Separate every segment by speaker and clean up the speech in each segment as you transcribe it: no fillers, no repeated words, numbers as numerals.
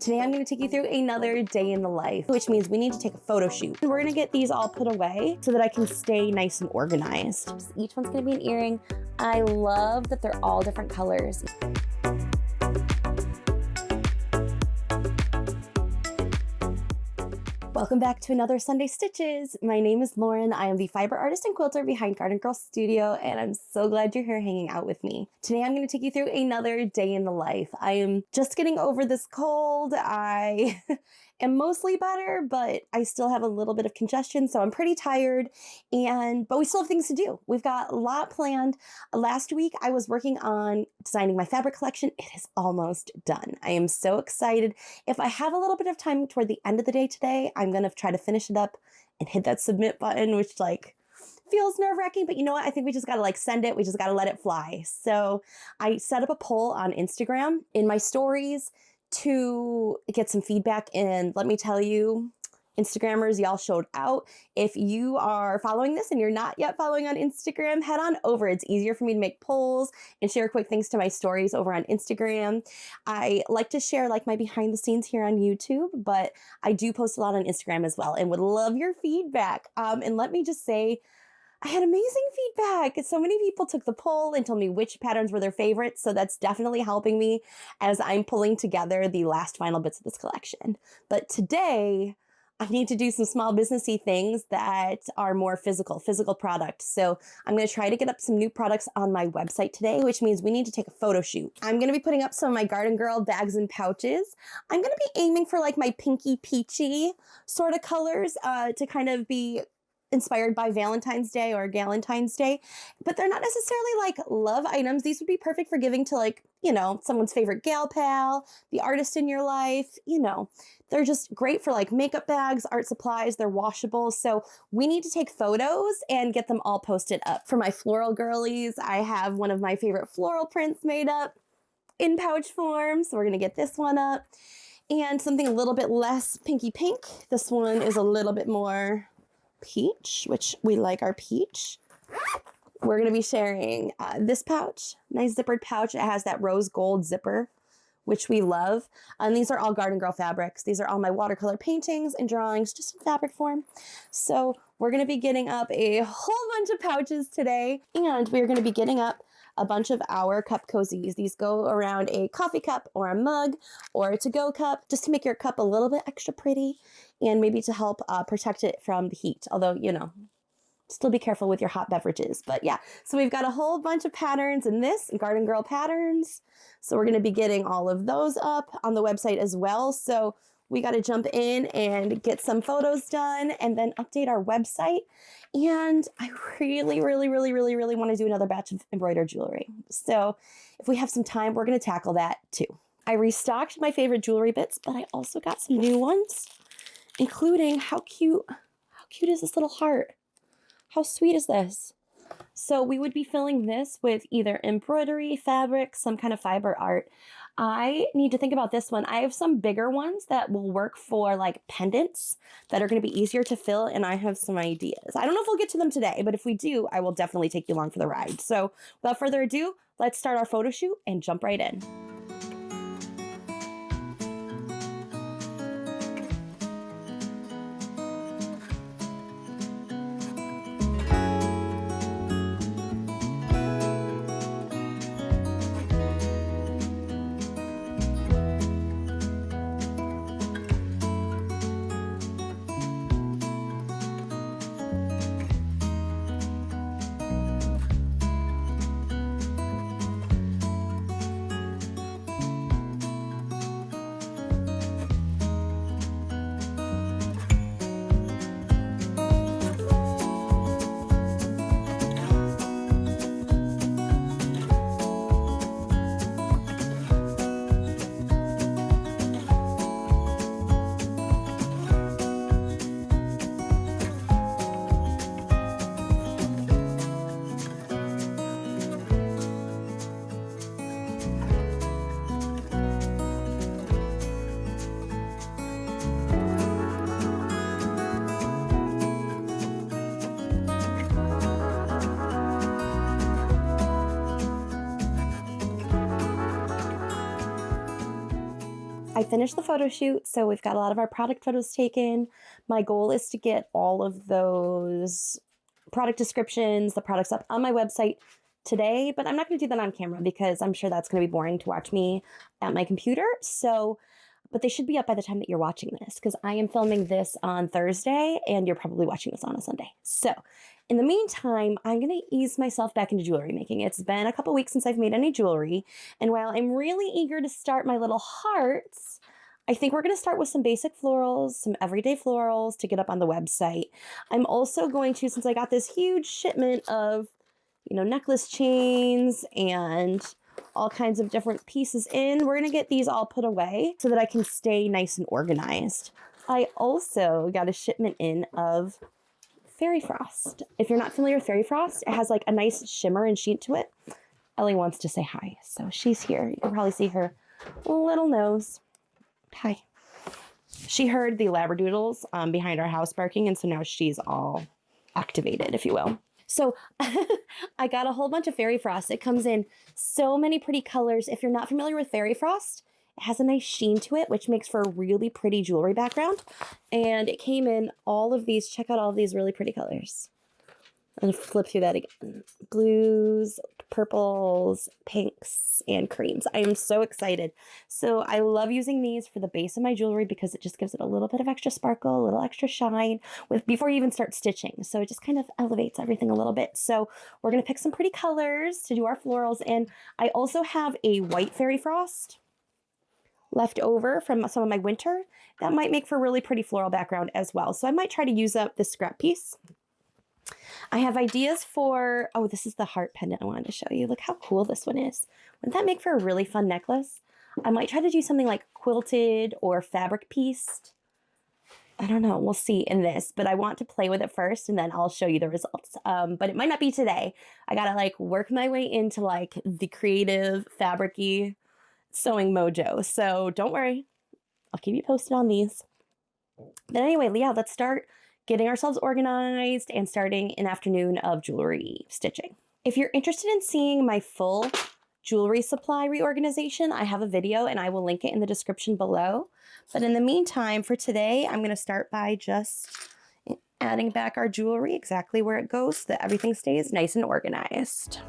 Speaker 1: Today I'm going to take you through another day in the life, which means we need to take a photo shoot. We're going to get these all put away so that I can stay nice and organized. Each one's going to be an earring. I love that they're all different colors. Welcome back to another Sunday Stitches. My name is Lauren. I am the fiber artist and quilter behind Garden Girl Studio, and I'm so glad you're here hanging out with me. Today I'm going to take you through another day in the life. I am just getting over this cold. I am mostly better, but I still have a little bit of congestion, so I'm pretty tired, but we still have things to do. We've got a lot planned. Last week I was working on designing my fabric collection. It is almost done. I am so excited. If I have a little bit of time toward the end of the day today, I'm going to try to finish it up and hit that submit button, which feels nerve-wracking, but you know what? I think we just got to send it. We just got to let it fly. So I set up a poll on Instagram in my stories to get some feedback, and let me tell you, Instagrammers, y'all showed out. If you are following this and you're not yet following on Instagram, head on over. It's easier for me to make polls and share quick things to my stories over on Instagram. I like to share my behind the scenes here on YouTube, but I do post a lot on Instagram as well and would love your feedback. And let me just say, I had amazing feedback. So many people took the poll and told me which patterns were their favorites. So that's definitely helping me as I'm pulling together the last final bits of this collection. But today, I need to do some small businessy things that are more physical products. So I'm going to try to get up some new products on my website today, which means we need to take a photo shoot. I'm going to be putting up some of my Garden Girl bags and pouches. I'm going to be aiming for my pinky peachy sort of colors to kind of be inspired by Valentine's Day or Galentine's Day, but they're not necessarily love items. These would be perfect for giving to someone's favorite gal pal, the artist in your life. They're just great for makeup bags, art supplies. They're washable. So we need to take photos and get them all posted up. For my floral girlies, I have one of my favorite floral prints made up in pouch form. So we're going to get this one up, and something a little bit less pinky pink. This one is a little bit more peach, which we like our peach. We're going to be sharing this pouch, nice zippered pouch. It has that rose gold zipper, which we love. And these are all Garden Girl fabrics. These are all my watercolor paintings and drawings just in fabric form. So we're going to be getting up a whole bunch of pouches today, and we're going to be getting up a bunch of our cup cozies. These go around a coffee cup or a mug or a to-go cup, just to make your cup a little bit extra pretty and maybe to help protect it from the heat. Although, still be careful with your hot beverages. But yeah, so we've got a whole bunch of patterns in this, Garden Girl patterns. So we're going to be getting all of those up on the website as well. So we got to jump in and get some photos done and then update our website. And I really want to do another batch of embroidered jewelry. So if we have some time, we're going to tackle that too. I restocked my favorite jewelry bits, but I also got some new ones, including how cute is this little heart? How sweet is this? So we would be filling this with either embroidery, fabric, some kind of fiber art. I need to think about this one. I have some bigger ones that will work for pendants that are going to be easier to fill, and I have some ideas. I don't know if we'll get to them today, but if we do, I will definitely take you along for the ride. So without further ado, let's start our photo shoot and jump right in. I finished the photo shoot, so we've got a lot of our product photos taken. My goal is to get all of those product descriptions, the products up on my website today, but I'm not going to do that on camera because I'm sure that's going to be boring to watch me at my computer. So, but they should be up by the time that you're watching this because I am filming this on Thursday and you're probably watching this on a Sunday. So in the meantime, I'm going to ease myself back into jewelry making. It's been a couple weeks since I've made any jewelry. And while I'm really eager to start my little hearts, I think we're going to start with some basic florals, some everyday florals to get up on the website. I'm also going to, since I got this huge shipment of, necklace chains and all kinds of different pieces in, we're going to get these all put away so that I can stay nice and organized. I also got a shipment in of Fairy Frost. If you're not familiar with Fairy Frost, it has like a nice shimmer and sheen to it. Ellie wants to say hi, so she's here. You can probably see her little nose. Hi. She heard the labradoodles behind our house barking, and so now she's all activated, if you will. So I got a whole bunch of Fairy Frost. It comes in so many pretty colors. If you're not familiar with Fairy Frost, it has a nice sheen to it, which makes for a really pretty jewelry background. And it came in all of these. Check out all of these really pretty colors. And flip through that again. Blues, purples, pinks, and creams. I am so excited. So I love using these for the base of my jewelry because it just gives it a little bit of extra sparkle, a little extra shine before you even start stitching. So it just kind of elevates everything a little bit. So we're going to pick some pretty colors to do our florals. And I also have a white Fairy Frost left over from some of my winter. That might make for a really pretty floral background as well. So I might try to use up this scrap piece. I have ideas for, oh, this is the heart pendant I wanted to show you. Look how cool this one is. Wouldn't that make for a really fun necklace? I might try to do something like quilted or fabric pieced. I don't know. We'll see in this, but I want to play with it first and then I'll show you the results. But it might not be today. I got to like work my way into like the creative fabric-y sewing mojo. So don't worry. I'll keep you posted on these. But anyway, yeah, let's start getting ourselves organized and starting an afternoon of jewelry stitching. If you're interested in seeing my full jewelry supply reorganization, I have a video and I will link it in the description below. But in the meantime, for today, I'm going to start by just adding back our jewelry exactly where it goes so that everything stays nice and organized.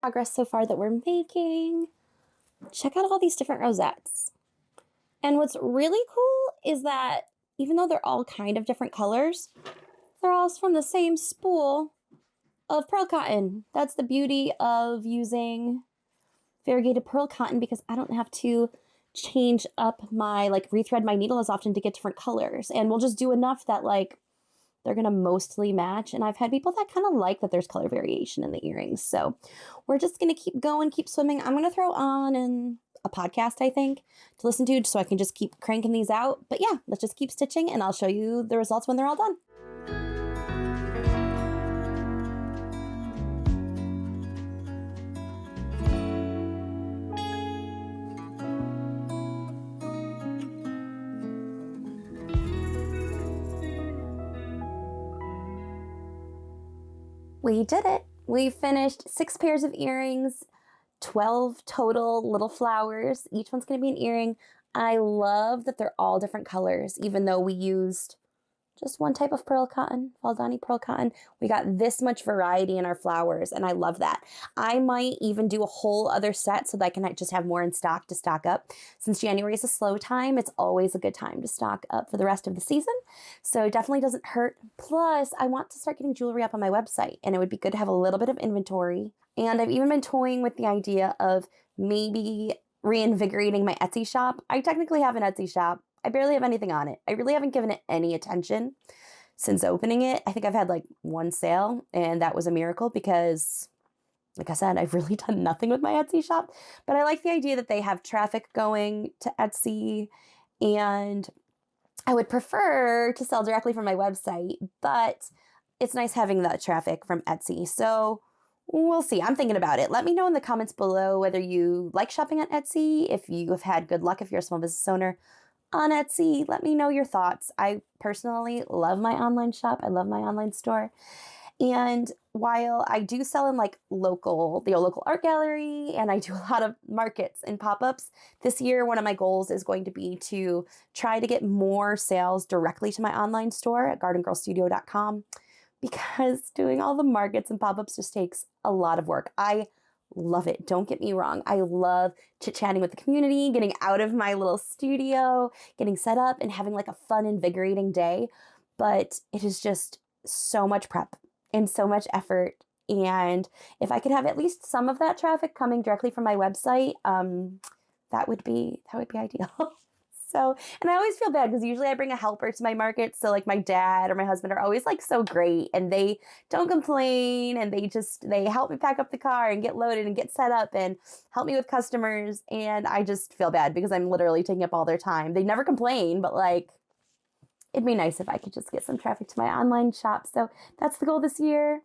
Speaker 1: Progress so far that we're making. Check out all these different rosettes. And what's really cool is that even though they're all kind of different colors, they're all from the same spool of pearl cotton. That's the beauty of using variegated pearl cotton because I don't have to change up my, rethread my needle as often to get different colors. And we'll just do enough that they're going to mostly match. And I've had people that kind of like that there's color variation in the earrings. So we're just going to keep going, keep swimming. I'm going to throw on a podcast, I think, to listen to so I can just keep cranking these out. But yeah, let's just keep stitching and I'll show you the results when they're all done. We did it. We finished 6 pairs of earrings, 12 total little flowers. Each one's going to be an earring. I love that they're all different colors, even though we used just one type of pearl cotton, Valdani pearl cotton. We got this much variety in our flowers, and I love that. I might even do a whole other set so that I can just have more in stock to stock up. Since January is a slow time, it's always a good time to stock up for the rest of the season. So it definitely doesn't hurt. Plus, I want to start getting jewelry up on my website, and it would be good to have a little bit of inventory. And I've even been toying with the idea of maybe reinvigorating my Etsy shop. I technically have an Etsy shop. I barely have anything on it. I really haven't given it any attention since opening it. I think I've had like one sale, and that was a miracle because, like I said, I've really done nothing with my Etsy shop. But I like the idea that they have traffic going to Etsy, and I would prefer to sell directly from my website, but it's nice having that traffic from Etsy. So we'll see. I'm thinking about it. Let me know in the comments below whether you like shopping on Etsy, if you have had good luck, if you're a small business owner on Etsy. Let me know your thoughts. I personally love my online shop. I love my online store. And while I do sell in like the local art gallery, and I do a lot of markets and pop-ups, this year one of my goals is going to be to try to get more sales directly to my online store at gardengirlstudio.com, because doing all the markets and pop-ups just takes a lot of work. I love it. Don't get me wrong. I love chit-chatting with the community, getting out of my little studio, getting set up and having like a fun, invigorating day. But it is just so much prep and so much effort. And if I could have at least some of that traffic coming directly from my website, that would be ideal. So, and I always feel bad because usually I bring a helper to my market. So like my dad or my husband are always like so great, and they don't complain, and they help me pack up the car and get loaded and get set up and help me with customers. And I just feel bad because I'm literally taking up all their time. They never complain, but like, it'd be nice if I could just get some traffic to my online shop. So that's the goal this year.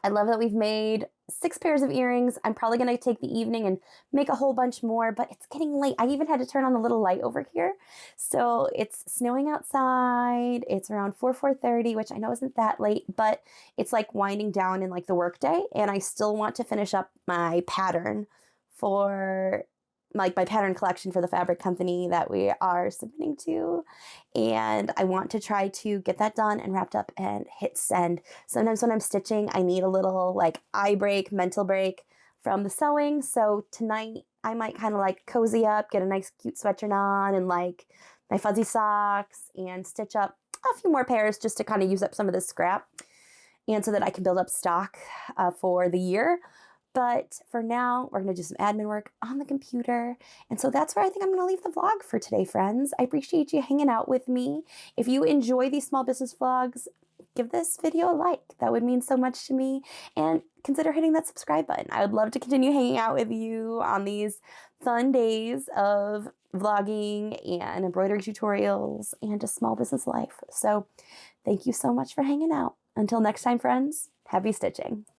Speaker 1: I love that we've made 6 pairs of earrings. I'm probably going to take the evening and make a whole bunch more, but it's getting late. I even had to turn on the little light over here. So it's snowing outside. It's around 4:30, which I know isn't that late, but it's like winding down in like the work day. And I still want to finish up my pattern for like my pattern collection for the fabric company that we are submitting to. And I want to try to get that done and wrapped up and hit send. Sometimes when I'm stitching, I need a little like eye break, mental break from the sewing. So tonight I might kind of like cozy up, get a nice cute sweatshirt on and like my fuzzy socks, and stitch up a few more pairs just to kind of use up some of this scrap, and so that I can build up stock for the year. But for now, we're going to do some admin work on the computer. And so that's where I think I'm going to leave the vlog for today, friends. I appreciate you hanging out with me. If you enjoy these small business vlogs, give this video a like. That would mean so much to me. And consider hitting that subscribe button. I would love to continue hanging out with you on these fun days of vlogging and embroidery tutorials and just small business life. So thank you so much for hanging out. Until next time, friends, happy stitching.